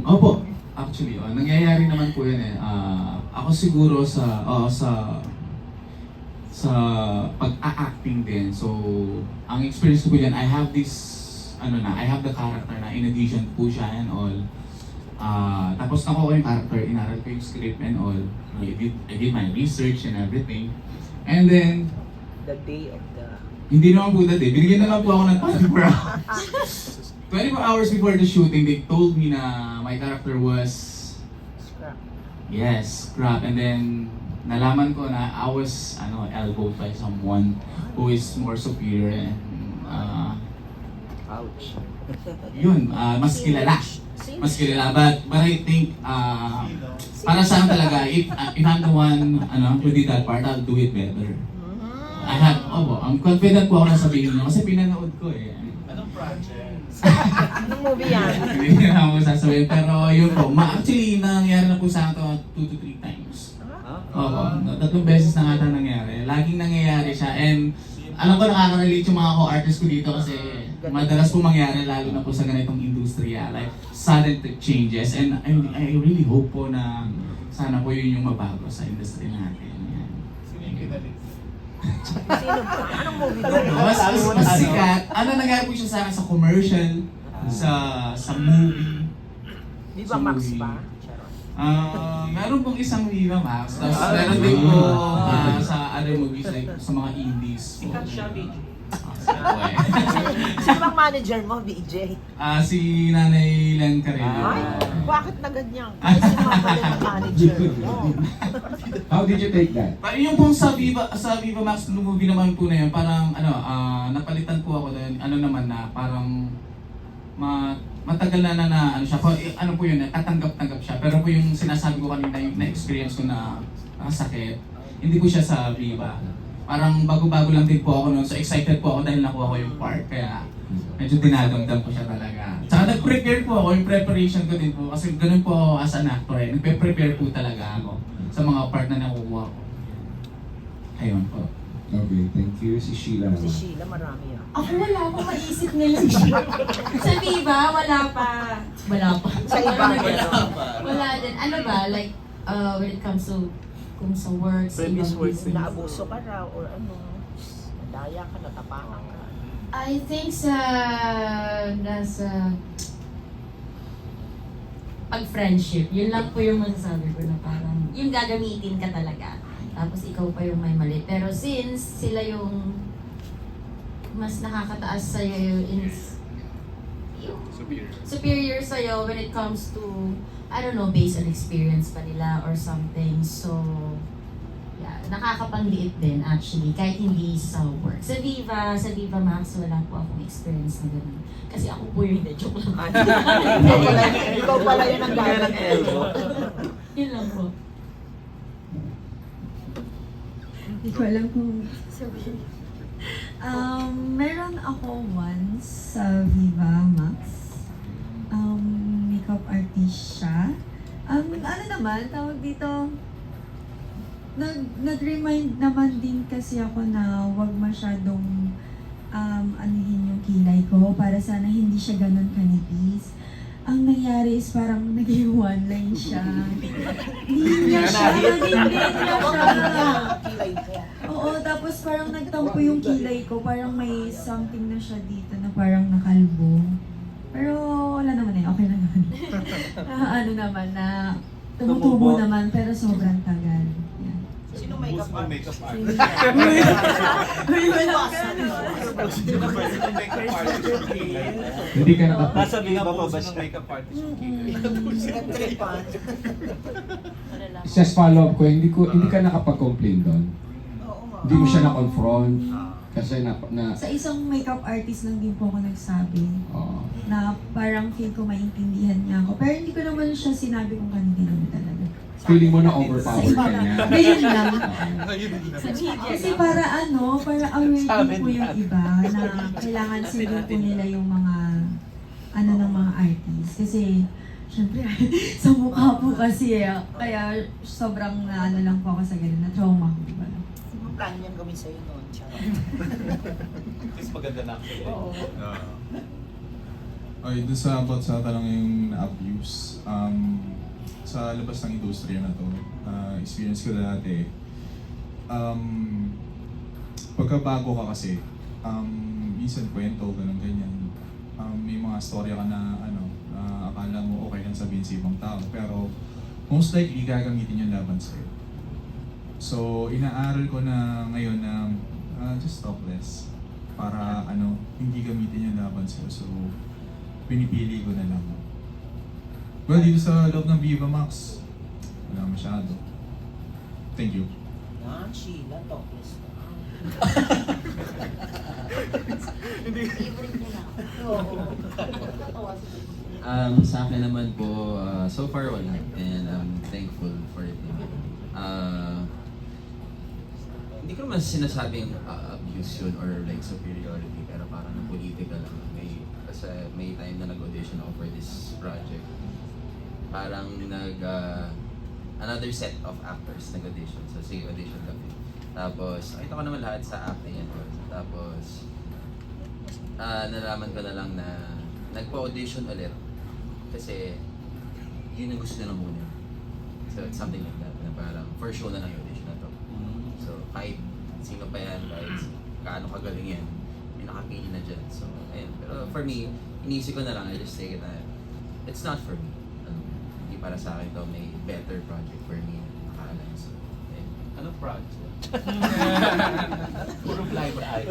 Opo. Actually, nangyayari naman po yan eh. Ako siguro sa pag-acting din. So, ang experience ko yan, I have I have the character na in addition po siya and all. Tapos nakuha ko yung character, inaral ko yung script and all. I did my research and everything. And then, The day of the... hindi naman po dati, binigyan na lang po ako ng 24 hours. 24 hours before the shooting, they told me na my character was, Scrap. yes, crap. And then, nalaman ko na I was, elbowed by someone who is more superior and, Ouch. yun, mas kilala. Mas kilala. But I think, para sa akin talaga, if I'm the one, who did that part, I'll do it better. I'm confident po ako na sabihin niyo kasi pinanood ko eh. Anong project? Anong movie yan? Hindi na ako sasabihin, pero yun po. Actually, nangyari na po sa akin 2 to 3 times. Oo, 3 beses na ata nangyari. Laging nangyayari siya and alam ko nakaka-relate yung mga co-artists ko dito kasi madalas po mangyari lalo na po sa ganitong industriya. Like, sudden changes and I really hope po na sana po yun yung mabago sa industry natin. Yan. Sino yung kinalit? Sino ba? Anong movie doon? Mas sikat. Nangyari po siya sa akin sa commercial, sa movie. Di ba Sa Max movie. pa? Charot. Meron pong isang Viva Max, tapos meron din po sa other movies like sa mga indies. Sikat siya, BJ. Sino bang manager mo, BJ? Si Nanay Len Carrillo. Ay, bakit na ganyan? Kasi sino ang pala yung manager mo? How did you take that? Yung pong sa Viva Max movie naman po na yun, parang napalitan po ako doon, naman na parang matagal na siya. Po yun, katanggap-tanggap siya. Pero po yung sinasabi ko kanina, yung na-experience ko na sakit, hindi po siya sa Viva. Parang bago-bago lang din po ako noon. So excited po ako dahil nakuha ko yung part. Kaya medyo dinadamdam ko siya talaga. Tsaka nag-prepare po ako, yung preparation ko din po. Kasi ganun po ako as an actor eh. Nagpe-prepare po talaga ako sa mga part na nakukuha ko. Ayun po. Okay, thank you. Si Sheila Si naman. Sheila, marami ah. Ako wala akong maisip ngayon. Sa Viva, wala pa. Wala pa. Sa iba, Wala din. Ano ba, like, when it comes to, kung sa work, sa Previous ibang work, business. Naabuso ka raw or nadaya ka, natapakan ka. I think nasa pag-friendship, yun lang po yung masasabi ko na parang, yung gagamitin ka talaga. Tapos ikaw pa yung may mali. Pero since sila yung mas nakakataas sa'yo yung superior sa'yo when it comes to, I don't know, based on experience pa nila or something. So, yeah, nakakapangliit din actually, kahit hindi sa work. Sa Viva Max, wala po akong experience na ganun. Kasi ako po yung joke lang. Ikaw pala yun ang galing. Yun lang po. Hindi ko alam kung sabihin. Meron ako once sa Viva Max. Makeup artist siya. Ano naman, tawag dito, nag-remind naman din kasi ako na wag masyadong anuhin yung kilay ko para sana hindi siya ganun kanipis. Ang nangyari is parang naging one line siya. Hindi niya siya. Kilay ko. Oo, tapos parang nagtampo yung kilay ko. Parang may something na siya dito na parang nakalbo. Pero wala naman eh, okay na naman. Ano naman na tumutubo naman pero sobrang tagal. Yan. Sino makeup artist? artist? Sino makeup artist? Hindi ka nakapag... Nasa Viva pa ba siya? Makeup artist yung Tripan. Just follow up ko, hindi ka nakapag-complain doon. Hindi mo siya na-confront. Kasi Sa isang makeup artist lang din po ako nagsabi Oo. na parang feel ko maintindihan niya ako. Pero hindi ko naman siya sinabi kung kanino talaga. Feeling mo na overpowered ka niya. Ngayon lang. Sa media. Kasi para aware din po yung iba na kailangan sundin po nila yung mga ng mga artist. Kasi syempre sa mukha po kasi kaya sobrang lang po ako sa ganun, na trauma ko. Diba? Anong plan niyang gawin sa'yo noon? Charot. Mas maganda na actually. Oo. Okay, dun sa about sa tanong yung na-abuse, sa labas ng industriya na to, experience ko dati, pagkabago ka kasi, minsan kwento, ganyan, may mga storya ka na, akala mo okay lang sabihin sa ibang tao, pero most likely gagamitin yung laban sa'yo. So, inaaral ko na ngayon na just talk less para hindi gamitin yung laban sa'yo. So, pinipili ko na lang. Well, dito sa loob ng Viva Max, wala masyado. Thank you. Sheila, topless na. Favorite nila. Oo. Nakakatawa sila. Sa akin naman po, so far wala. And I'm thankful for it. Hindi ko naman sinasabing abuse yun or like superiority, pero parang political lang. Kasi may time na nag-audition ako for this project. Parang another set of actors nag-audition. So sige, audition kami. Tapos, nakita ko naman lahat sa acting and all. Tapos, nalaman ko na lang na nagpa-audition ulit. Kasi, yun yung gusto nila muna. So, it's something like that. Na parang, for sure na lang yung audition na to. So, kahit sino pa yan, kahit kaano kagaling yan, may nakapili na dyan. So, ayun. Pero for me, iniisip ko na lang, I just take it na, it's not for me. Hindi para sa akin to, may better project for me. Nakaalam. So, ayun. Anong project? Puro blind eye.